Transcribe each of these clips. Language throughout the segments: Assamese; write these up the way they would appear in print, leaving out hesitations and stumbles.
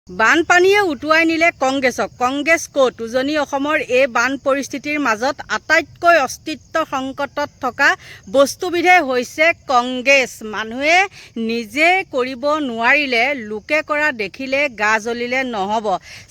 বানপানীয়ে উটুৱাই নিলে কংগ্ৰেছক। কংগ্ৰেছ ক'ত? উজনি অসমৰ এই বান পৰিস্থিতিৰ মাজত আটাইতকৈ অস্তিত্ব সংকটত থকা বস্তুবিধে হৈছে কংগ্ৰেছ। মানুহে নিজে কৰিব নোৱাৰিলে লোকে কৰা দেখিলে গা জ্বলিলে নহ'ব।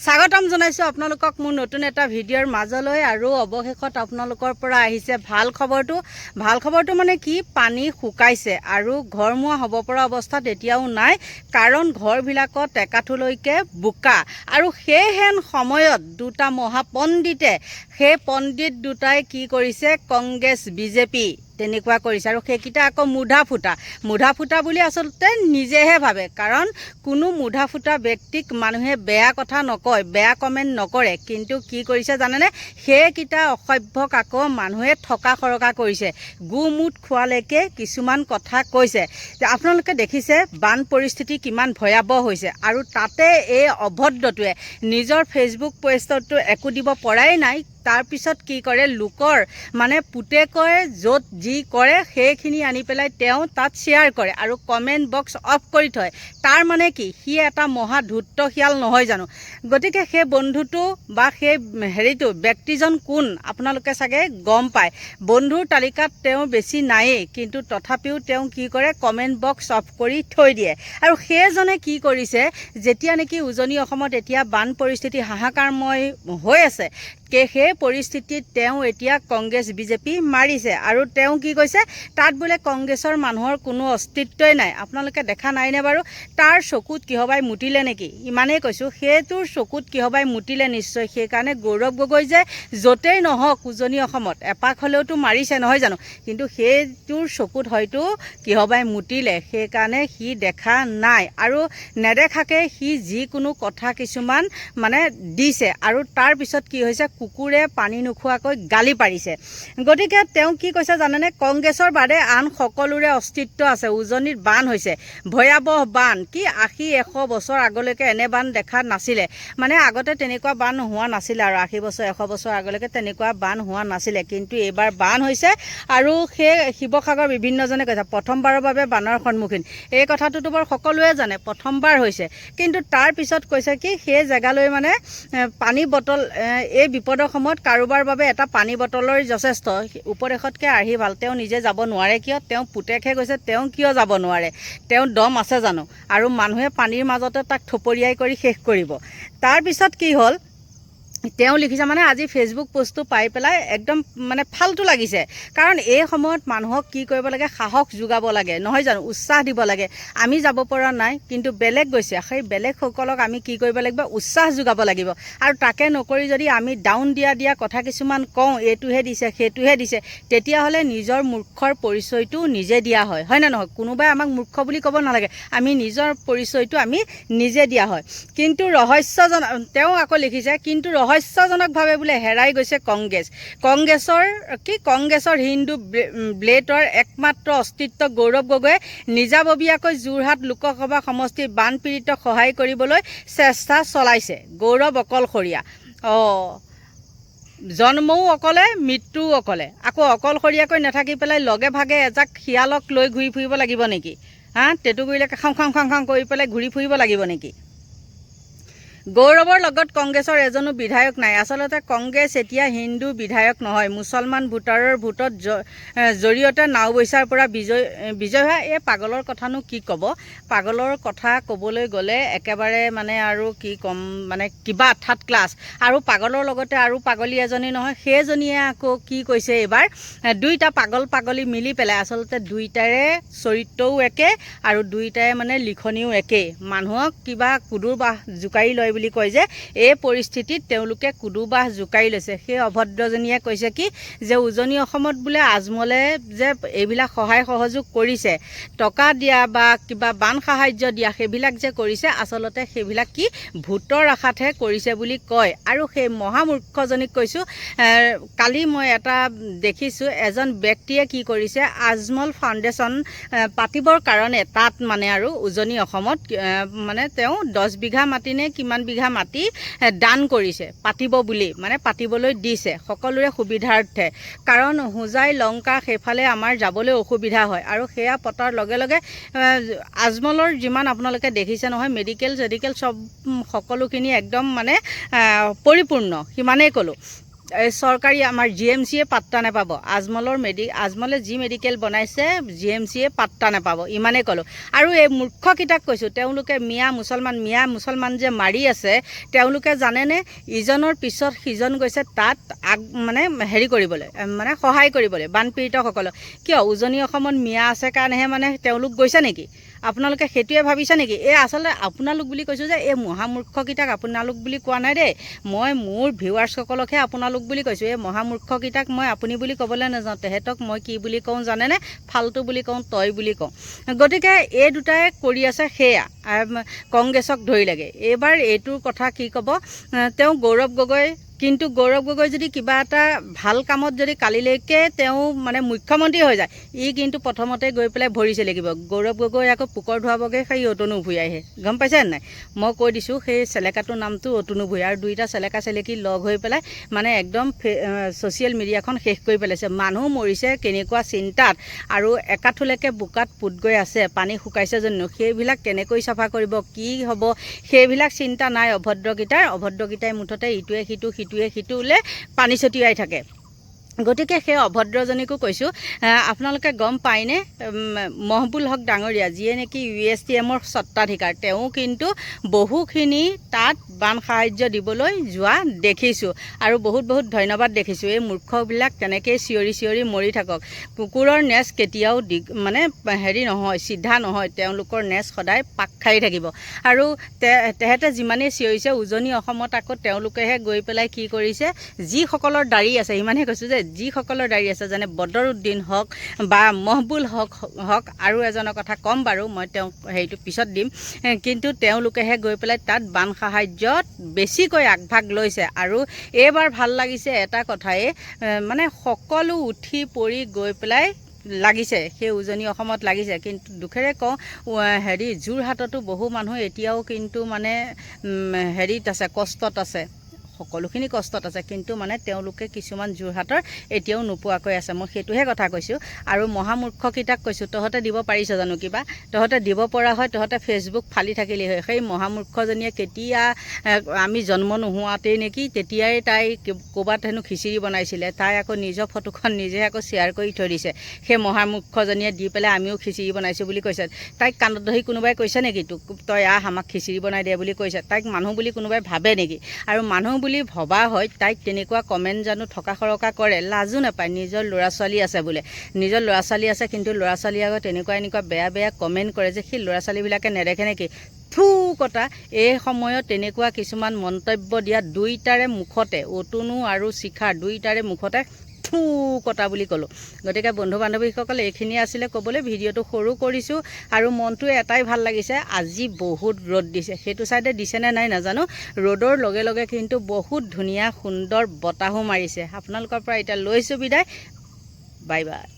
স্বাগতম জনাইছোঁ আপোনালোকক মোৰ নতুন এটা ভিডিঅ'ৰ মাজলৈ। আৰু অৱশেষত আপোনালোকৰ পৰা আহিছে ভাল খবৰটো। ভাল খবৰটো মানে কি, পানী শুকাইছে আৰু ঘৰমুৱা হ'ব পৰা অৱস্থাত এতিয়াও নাই, কাৰণ ঘৰবিলাকত একাঠুলৈকে বোকা। আৰু সেইহেন সময়ত দুটা মহাপণ্ডিতে, সেই পণ্ডিত দুটাই কি কৰিছে, কংগ্ৰেছ বিজেপি তেনেকুৱা কৰিছে। আৰু সেইকেইটা আকৌ মুধা ফুটা বুলি আচলতে নিজেহে ভাবে, কাৰণ কোনো মুধা ফুটা ব্যক্তিক মানুহে বেয়া কথা নকয়, বেয়া কমেণ্ট নকৰে। কিন্তু কি কৰিছে জানেনে, সেইকেইটা অসভ্যক আকৌ মানুহে থকা সৰকা কৰিছে, গুমুঠ খোৱালৈকে কিছুমান কথা কৈছে। আপোনালোকে দেখিছে বান পৰিস্থিতি কিমান ভয়াৱহ হৈছে, আৰু তাতে এই অভদ্ৰটোৱে নিজৰ ফেচবুক পোষ্টতো একো দিব পৰাই নাই। তাৰপিছত কি কৰে, লোকৰ মানে পুতেকৰ য'ত যি কৰে সেইখিনি আনি পেলাই তেওঁ তাত শ্বেয়াৰ কৰে আৰু কমেণ্ট বক্স অফ কৰি থয়। তাৰ মানে কি, সি এটা মহা ধূৰ্ত শিয়াল নহয় জানো? গতিকে সেই বন্ধুটো বা সেই ব্যক্তিজন কোন আপোনালোকে চাগে গম পায়। বন্ধুৰ তালিকাত তেওঁ বেছি নায়েই, কিন্তু তথাপিও তেওঁ কি কৰে, কমেণ্ট বক্স অফ কৰি থৈ দিয়ে। আৰু সেইজনে কি কৰিছে, যেতিয়া নেকি উজনি অসমত এতিয়া বান পৰিস্থিতি হাহাকাৰময় হৈ আছে, সেই পৰিস্থিতিত তেওঁ এতিয়া কংগ্ৰেছ বিজেপি মাৰিছে। আৰু তেওঁ কি কৈছে, তাত বোলে কংগ্ৰেছৰ মানুহৰ কোনো অস্তিত্বই নাই। আপোনালোকে দেখা নাইনে বাৰু? তাৰ চকুত কিহবাই মুতিলে নেকি, ইমানেই কৈছোঁ। সেইটোৰ চকুত কিহবাই মুতিলে নিশ্চয়। সেইকাৰণে গৌৰৱ গগৈ যে য'তেই নহওক উজনি অসমত এপাক হ'লেওতো মাৰিছে নহয় জানো, কিন্তু সেইটোৰ চকুত হয়তো কিহবাই মুতিলে, সেইকাৰণে সি দেখা নাই। আৰু নেদেখাকৈ সি যিকোনো কথা কিছুমান মানে দিছে, আৰু তাৰপিছত কি হৈছে, কুকুৰে পানী নোখোৱাকৈ গালি পাৰিছে। গতিকে তেওঁ কি কৈছে জানেনে, কংগ্ৰেছৰ বাদে আন সকলোৰে অস্তিত্ব আছে। উজনিত বান হৈছে, ভয়াৱহ বান। কি 80-100 বছৰ আগলৈকে এনে বান দেখা নাছিলে। মানে আগতে তেনেকুৱা বান হোৱা নাছিলে, আৰু 80 বছৰ 100 বছৰ আগলৈকে তেনেকুৱা বান হোৱা নাছিলে। কিন্তু এইবাৰ বান হৈছে, আৰু সেই শিৱসাগৰ বিভিন্নজনে কৈছে প্ৰথমবাৰৰ বাবে বানৰ সন্মুখীন। এই কথাটোতো বাৰু সকলোৱে জানে, প্ৰথমবাৰ হৈছে। কিন্তু তাৰপিছত কৈছে কি, সেই জেগালৈ মানে পানী বটল, এই বিপদৰ সময়ত কাৰোবাৰ বাবে এটা পানী বটলৰ যথেষ্ট। উপদেশতকৈ আৰ্হি ভাল। তেওঁ নিজে যাব নোৱাৰে কিয়? তেওঁ পুতেকহে গৈছে, তেওঁ কিয় যাব নোৱাৰে? তেওঁ দম আছে জানো? আৰু মানুহে পানীৰ মাজতে তাক থপৰিয়াই কৰি শেষ কৰিব। তাৰপিছত কি হ'ল, তেওঁ লিখিছে মানে আজি ফেচবুক পোষ্টটো পাই পেলাই একদম মানে ফাল্টু লাগিছে। কাৰণ এই সময়ত মানুহক কি কৰিব লাগে, সাহস যোগাব লাগে নহয় জানো, উৎসাহ দিব লাগে। আমি যাব পৰা নাই, কিন্তু বেলেগ গৈছে, সেই বেলেগসকলক আমি কি কৰিব লাগিব, উৎসাহ যোগাব লাগিব। আৰু তাকে নকৰি যদি আমি ডাউন দিয়া কথা কিছুমান কওঁ, এইটোহে দিছে সেইটোহে দিছে, তেতিয়াহ'লে নিজৰ মূৰ্খৰ পৰিচয়টো নিজে দিয়া হয়, হয় নে নহয়? কোনোবাই আমাক মূৰ্খ বুলি ক'ব নালাগে, আমি নিজৰ পৰিচয়টো আমি নিজে দিয়া হয়। কিন্তু ৰহস্যজনক, তেওঁ আকৌ লিখিছে, কিন্তু ৰহস্যজনকভাৱে বোলে হেৰাই গৈছে কংগ্ৰেছৰ হিন্দু ব্লেডৰ একমাত্ৰ অস্তিত্ব। গৌৰৱ গগৈয়ে নিজাববীয়াকৈ যোৰহাট লোকসভা সমষ্টিৰ বানপীড়িতক সহায় কৰিবলৈ চেষ্টা চলাইছে। গৌৰৱ অকলশৰীয়া, জন্মও অকলে মৃত্যুও অকলে। আকৌ অকলশৰীয়াকৈ নাথাকি পেলাই লগে ভাগে এজাক শিয়ালক লৈ ঘূৰি ফুৰিব লাগিব নেকি? টেটুগুৰিলৈকে খাং কৰি পেলাই ঘূৰি ফুৰিব লাগিব নেকি? গৌৰৱৰ লগত কংগ্ৰেছৰ এজনো বিধায়ক নাই। আচলতে কংগ্ৰেছ এতিয়া হিন্দু বিধায়ক নহয়, মুছলমান ভোটাৰৰ ভোটত জৰিয়তে নাওবৈচাৰ পৰা বিজয় হোৱা এই পাগলৰ কথানো কি ক'ব। পাগলৰ কথা ক'বলৈ গ'লে একেবাৰে মানে আৰু কি ক'ম, মানে কিবা থাৰ্ড ক্লাছ। আৰু পাগলৰ লগতে আৰু পাগলী এজনী নহয়, সেইজনীয়ে আকৌ কি কৈছে এইবাৰ, দুইটা পাগলী মিলি পেলাই, আচলতে দুইটাৰে চৰিত্ৰও একে আৰু দুইটাৰে মানে লিখনিও একেই। মানুহক কিবা কুদুৰ বাহ জোকাৰি লয় বুলি কয় যে, এই পৰিস্থিতিত তেওঁলোকে কুদুবাহ জোকাৰি লৈছে। সেই অভদ্ৰজনীয়ে কৈছে কি, যে উজনি অসমত বোলে আজমলে যে এইবিলাক সহায় সহযোগ কৰিছে, টকা দিয়া বা কিবা বান সাহাৰ্য দিয়া, সেইবিলাক যে কৰিছে, আচলতে সেইবিলাক কি ভোটৰ আশাতহে কৰিছে বুলি কয়। আৰু সেই মহামূৰ্খজনীক কৈছোঁ, কালি মই এটা দেখিছোঁ, এজন ব্যক্তিয়ে কি কৰিছে, আজমল ফাউণ্ডেশ্যন পাতিবৰ কাৰণে তাত মানে আৰু উজনি অসমত মানে তেওঁ 10 বিঘা মাটি নে কিমান বিঘা মাটি দান কৰিছে পাতিব বুলি, মানে পাতিবলৈ দিছে সকলোৰে সুবিধাৰ্থে। কাৰণ হোজাই লংকা সেইফালে আমাৰ যাবলৈ অসুবিধা হয়, আৰু সেয়া পতাৰ লগে লগে আজমলৰ যিমান আপোনালোকে দেখিছে নহয়, মেডিকেল চব সকলোখিনি একদম মানে পৰিপূৰ্ণ, সিমানেই ক'লোঁ। চৰকাৰী আমাৰ GMCয়ে পাত্তা নাপাব, আজমলে যি মেডিকেল বনাইছে GMCয়ে পাত্তা নাপাব, ইমানেই ক'লোঁ। আৰু এই মূৰ্খকেইটাক কৈছোঁ, তেওঁলোকে মিয়া মুছলমান যে মাৰি আছে, তেওঁলোকে জানেনে ইজনৰ পিছত সিজন গৈছে তাত মানে হেৰি কৰিবলৈ, মানে সহায় কৰিবলৈ বানপীড়িতসকলক। কিয় উজনি অসমত মিয়া আছে কাৰণেহে মানে তেওঁলোক গৈছে নেকি? আপোনালোকে সেইটোৱে ভাবিছে নেকি? এই আচলতে আপোনালোক বুলি কৈছোঁ যে এই মহামূৰ্খকেইটাক আপোনালোক বুলি কোৱা নাই দেই, মই মোৰ ভিউৱাৰ্ছসকলকহে আপোনালোক বুলি কৈছোঁ। এই মহামূৰ্খকেইটাক মই আপুনি বুলি ক'বলৈ নাযাওঁ, তেহেঁতক মই কি বুলি কওঁ জানেনে? ফাল্টু বুলি কওঁ, তই বুলি কওঁ। গতিকে এই দুটাই কৰি আছে সেয়া, কংগ্ৰেছক ধৰিলেগৈ। এইবাৰ এইটোৰ কথা কি ক'ব তেওঁ গৌৰৱ গগৈ, কিন্তু গৌৰৱ গগৈ যদি কিবা এটা ভাল কামত যদি কালিলৈকে তেওঁ মানে মুখ্যমন্ত্ৰী হৈ যায়, কিন্তু প্ৰথমতে গৈ পেলাই ভৰি চেলেকিব। গৌৰৱ গগৈ আকৌ পোকৰ ধোৱাবগৈ সেই অতনু ভূঞাইহে, গম পাইছে নাই? মই কৈ দিছোঁ সেই চেলেকাটোৰ নামটো অতনু ভূঞা, আৰু দুইটা চেলেকা চেলেকি লগ হৈ পেলাই মানে একদম ছ'চিয়েল মিডিয়াখন শেষ কৰি পেলাইছে। মানুহ মৰিছে কেনেকুৱা চিন্তাত, আৰু একাঠুলৈকে বোকাত পুত গৈ আছে, পানী শুকাইছে জানো, সেইবিলাক কেনেকৈ চাফা কৰিব, কি হ'ব, সেইবিলাক চিন্তা নাই অভদ্ৰকেইটাই মুঠতে ইটোৱে সিটোলৈ পানী ছটিয়াই থাকে। গতিকে সেই অভদ্ৰজনীকো কৈছোঁ, আপোনালোকে গম পায়নে মহবুল হক ডাঙৰীয়া, যিয়ে নেকি USTMৰ স্বত্বাধিকাৰ, তেওঁ কিন্তু বহুখিনি তাত বান সাহাৰ্য দিবলৈ যোৱা দেখিছোঁ, আৰু বহুত ধন্যবাদ দেখিছোঁ। এই মূৰ্খবিলাক তেনেকৈয়ে চিঞৰি মৰি থাকক। কুকুৰৰ নেজ কেতিয়াও মানে হেৰি নহয়, চিধা নহয়, তেওঁলোকৰ নেজ সদায় পাক খাই থাকিব। আৰু তেহেঁতে যিমানেই চিঞৰিছে উজনি অসমত আকৌ তেওঁলোকেহে গৈ পেলাই কি কৰিছে, যিসকলৰ দাড়ি আছে, ইমানহে কৈছোঁ যে যিসকলৰ দাড়ি আছে, যেনে বদৰুদ্দিন হক বা মহবুল হক আৰু এজনৰ কথা ক'ম বাৰু, মই তেওঁক হেৰিটো পিছত দিম, কিন্তু তেওঁলোকেহে গৈ পেলাই তাত বান সাহাৰ্যত বেছিকৈ আগভাগ লৈছে। আৰু এইবাৰ ভাল লাগিছে এটা কথাই, মানে সকলো উঠি পৰি গৈ পেলাই লাগিছে, সেই উজনি অসমত লাগিছে। কিন্তু দুখেৰে কওঁ যোৰহাটতো বহু মানুহ এতিয়াও কিন্তু মানে হেৰিত আছে, কষ্টত আছে, সকলোখিনি কষ্টত আছে, কিন্তু মানে তেওঁলোকে কিছুমান যোৰহাটৰ এতিয়াও নোপোৱাকৈ আছে। মই সেইটোহে কথা কৈছোঁ। আৰু মহামূৰ্খকেইটাক কৈছোঁ, তহঁতে দিব পাৰিছ জানো কিবা? তহঁতে দিব পৰা হয় তহঁতে ফেচবুক ফালি থাকিলেই হয়। সেই মহামূৰ্খজনীয়ে কেতিয়া আমি জন্ম নোহোৱাতেই নেকি, তেতিয়াই তাই ক'ৰবাত হেনো খিচিৰি বনাইছিলে, তাই আকৌ নিজৰ ফটোখন নিজে আকৌ শ্বেয়াৰ কৰি থৈ দিছে। সেই মহামূৰ্খজনীয়ে দি পেলাই আমিও খিচিৰি বনাইছোঁ বুলি কৈছে। তাইক কাণত ধৰি কোনোবাই কৈছে নেকি তোক, তই আমাক খিচিৰি বনাই দে বুলি কৈছে? তাইক মানুহ বুলি কোনোবাই ভাবে নেকি? আৰু মানুহ বুলি ভবা হয় তাইক তেনেকুৱা কমেণ্ট জানো থকা সৰকা কৰে? লাজো নাপায়, নিজৰ ল'ৰা ছোৱালী আছে বোলে, নিজৰ ল'ৰা ছোৱালী আছে, কিন্তু ল'ৰা ছোৱালী আকৌ এনেকুৱা বেয়া কমেণ্ট কৰে যে সেই ল'ৰা ছোৱালীবিলাকে নেদেখে নেকি? থু কটা। এই সময়ত তেনেকুৱা কিছুমান মন্তব্য দিয়া দুইটাৰে মুখতে, অতনু আৰু শিখাৰ দুইটাৰে মুখতে থু কটা বুলি ক'লোঁ। গতিকে বন্ধু বান্ধৱীসকল, এইখিনি আছিলে ক'বলৈ। ভিডিঅ'টো সৰু কৰিছোঁ, আৰু মনটো এটাই ভাল লাগিছে, আজি বহুত ৰ'দ দিছে। সেইটো চাইডে দিছেনে নাই নাজানো, ৰ'দৰ লগে লগে কিন্তু বহুত ধুনীয়া সুন্দৰ বতাহো মাৰিছে। আপোনালোকৰ পৰা এতিয়া লৈছোঁ বিদায়, বাই বাই।